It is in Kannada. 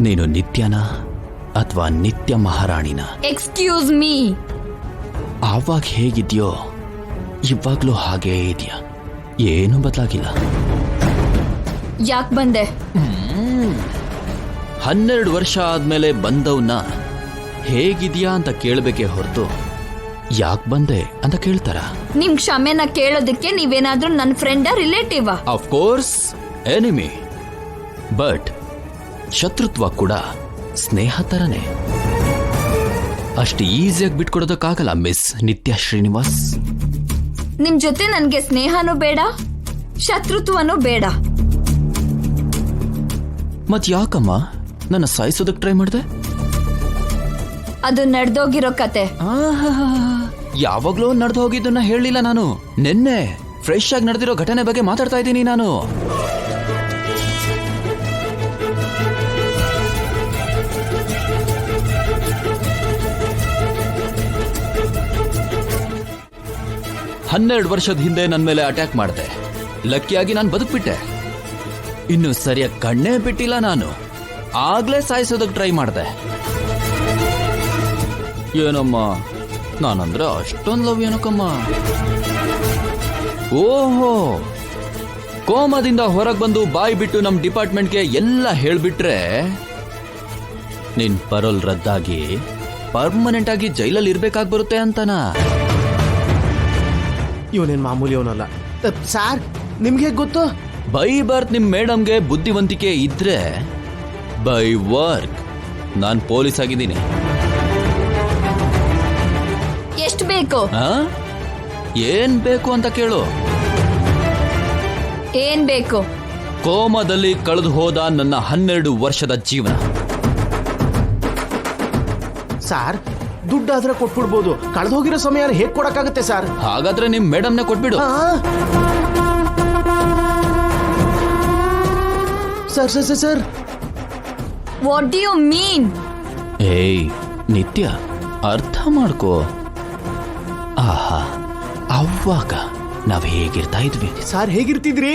ನೀನು ನಿತ್ಯನ ಅಥವಾ ನಿತ್ಯ ಮಹಾರಾಣಿನ? Excuse me. ಆವಾಗ ಹೇಗಿದ್ಯೋ ಇವಾಗ್ಲೂ ಹಾಗೇ ಇದೆಯಾ? ಏನು ಬದಲಾಗಿಲ್ಲ. ಯಾಕೆ ಬಂದೆ? 12 ವರ್ಷ ಆದ್ಮೇಲೆ ಬಂದವನ್ನ ಹೇಗಿದ್ಯಾ ಅಂತ ಕೇಳಬೇಕೆ ಹೊರತು ಯಾಕೆ ಬಂದೆ ಅಂತ ಕೇಳ್ತಾರ? ನಿಮ್ ಕ್ಷಮೆನ ಕೇಳೋದಕ್ಕೆ ನೀವೇನಾದ್ರೂ ನನ್ನ ಫ್ರೆಂಡಾ ರಿಲೇಟಿವಾ? Of course enemy. ಬಟ್ ಶತ್ರುತ್ವ ಕೂಡ ಸ್ನೇಹ ತರನೇ. ಅಷ್ಟು ಈಸಿಯಾಗಿ ಬಿಟ್ಕೊಡೋದಕ್ಕಾಗಲ್ಲ ಮಿಸ್ ನಿತ್ಯ ಶ್ರೀನಿವಾಸ್. ನಿಮ್ ಜೊತೆ ನನ್ಗೆ ಸ್ನೇಹನೂ ಬೇಡ, ಶತ್ರುತ್ವನೂ ಬೇಡ. ಮತ್ ಯಾಕಮ್ಮ ನನ್ನ ಸಾಯಿಸೋದಕ್ಕೆ ಟ್ರೈ ಮಾಡಿದೆ? ಅದು ನಡೆದೋಗಿರೋ ಕತೆ. ಯಾವಾಗ್ಲೂ ನಡೆದು ಹೋಗಿದ್ದನ್ನ ಹೇಳಿಲ್ಲ ನಾನು. ನಿನ್ನೆ ಫ್ರೆಶ್ ಆಗಿ ನಡೆದಿರೋ ಘಟನೆ ಬಗ್ಗೆ ಮಾತಾಡ್ತಾ ಇದ್ದೀನಿ ನಾನು. ಹನ್ನೆರಡು ವರ್ಷದ ಹಿಂದೆ ನನ್ನ ಮೇಲೆ ಅಟ್ಯಾಕ್ ಮಾಡಿದೆ. ಲಕ್ಕಿಯಾಗಿ ನಾನು ಬದುಕ್ಬಿಟ್ಟೆ. ಇನ್ನು ಸರಿಯಾಗಿ ಕಣ್ಣೇ ಬಿಟ್ಟಿಲ್ಲ ನಾನು. ಆಗ್ಲೇ ಸಾಯಿಸೋದಕ್ಕೆ ಟ್ರೈ ಮಾಡಿದೆ. ಏನಮ್ಮ ನಾನಂದ್ರೆ ಅಷ್ಟೊಂದು ಲವ್ ಏನಕ್ಕಮ್ಮ? ಓಹೋ, ಕೋಮದಿಂದ ಹೊರಗೆ ಬಂದು ಬಾಯಿ ಬಿಟ್ಟು ನಮ್ಮ ಡಿಪಾರ್ಟ್ಮೆಂಟ್ಗೆ ಎಲ್ಲ ಹೇಳ್ಬಿಟ್ರೆ ನಿನ್ ಪರೋಲ್ ರದ್ದಾಗಿ ಪರ್ಮನೆಂಟ್ ಆಗಿ ಜೈಲಲ್ಲಿ ಇರ್ಬೇಕಾಗಿ ಬರುತ್ತೆ ಅಂತನಾ? ಇವನೇನ್ ಮಾಮೂಲಿ ಅವನಲ್ಲ ಸಾರ್. ನಿಮ್ಗೆ ಗೊತ್ತು? ಬೈ ಬರ್ತ್ ನಿಮ್ ಮೇಡಮ್ಗೆ ಬುದ್ಧಿವಂತಿಕೆ ಇದ್ರೆ ಬೈ ವರ್ಕ್ ನಾನ್ ಪೊಲೀಸ್ ಆಗಿದ್ದೀನಿ. ಎಷ್ಟು ಬೇಕು? ಏನ್ ಬೇಕು ಅಂತ ಕೇಳು. ಏನ್ ಬೇಕು? ಕೋಮದಲ್ಲಿ ಕಳೆದು ಹೋದ ನನ್ನ 12 ವರ್ಷದ ಜೀವನ. ಸಾರ್, ದುಡ್ಡಾದ್ರೆ ಕೊಟ್ಬಿಡ್ಬೋದು, ಕಳೆದು ಹೋಗಿರೋ ಸಮಯ ಹೇಗ್ ಕೊಡಕ್ಕಾಗತ್ತೆ ಸರ್? ಹಾಗಾದ್ರೆ ನಿಮ್ ಮೇಡಮ್ನೇ ಕೊಟ್ಬಿಡು. Sir sir sir sir what do you mean? ಏಯ್ ನಿತ್ಯ, ಅರ್ಥ ಮಾಡ್ಕೋ. ಆಹಾ, ಅವಾಗ ನಾವ್ ಹೇಗಿರ್ತಾ ಇದ್ವಿ? ಸಾರ್ ಹೇಗಿರ್ತಿದ್ರಿ?